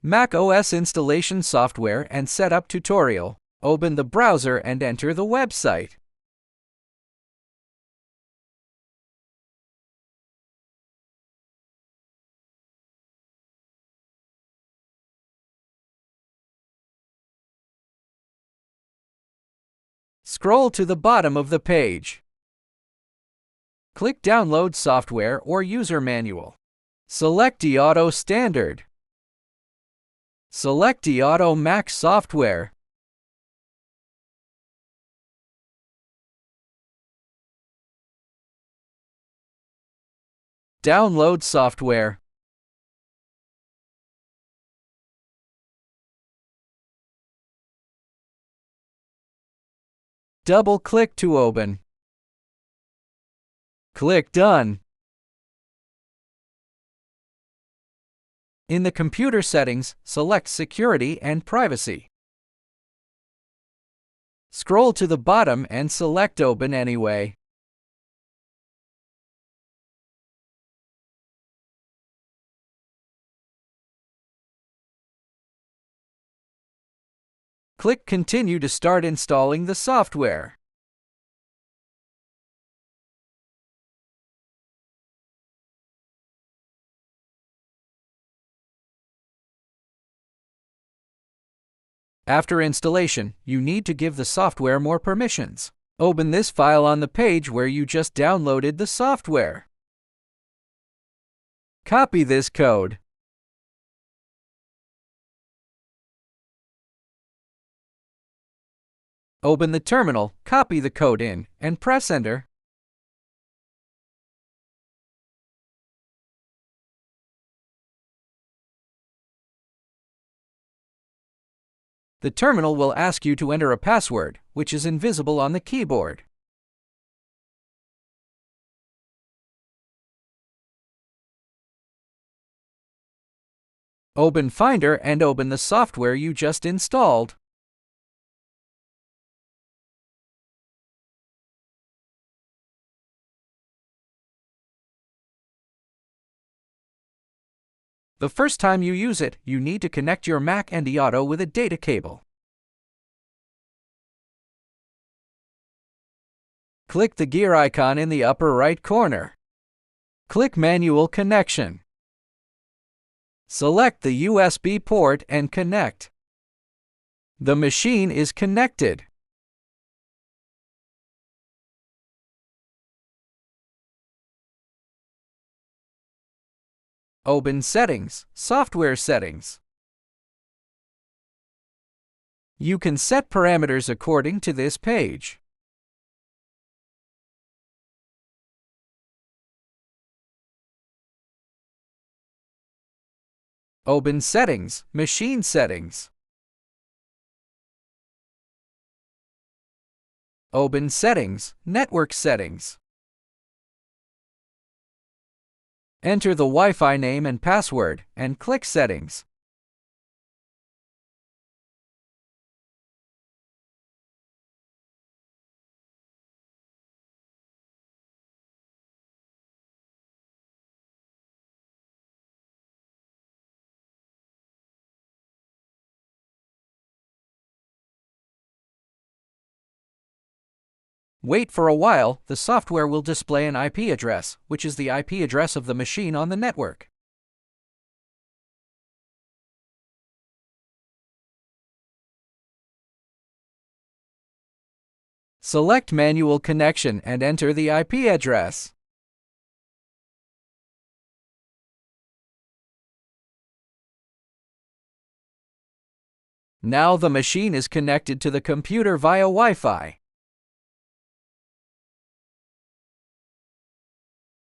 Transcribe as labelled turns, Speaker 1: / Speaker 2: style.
Speaker 1: macOS installation software and setup tutorial. Open the browser and enter the website. Scroll to the bottom of the page. Click Download Software or User Manual. Select iAuto Standard. Select iAuto Mac Software. Download software. Double-click to open. Click Done. In the computer settings, select Security and Privacy. Scroll to the bottom and select Open Anyway. Click Continue to start installing the software. After installation, you need to give the software more permissions. Open this file on the page where you just downloaded the software. Copy this code. Open the terminal, copy the code in, and press Enter. The terminal will ask you to enter a password, which is invisible on the keyboard. Open Finder and open the software you just installed. The first time you use it, you need to connect your Mac and iAuto with a data cable. Click the gear icon in the upper right corner. Click Manual Connection. Select the USB port and connect. The machine is connected. Open Settings, Software Settings. You can set parameters according to this page. Open Settings, Machine Settings. Open Settings, Network Settings. Enter the Wi-Fi name and password, and click Settings. Wait for a while, the software will display an IP address, which is the IP address of the machine on the network. Select Manual Connection and enter the IP address. Now the machine is connected to the computer via Wi-Fi.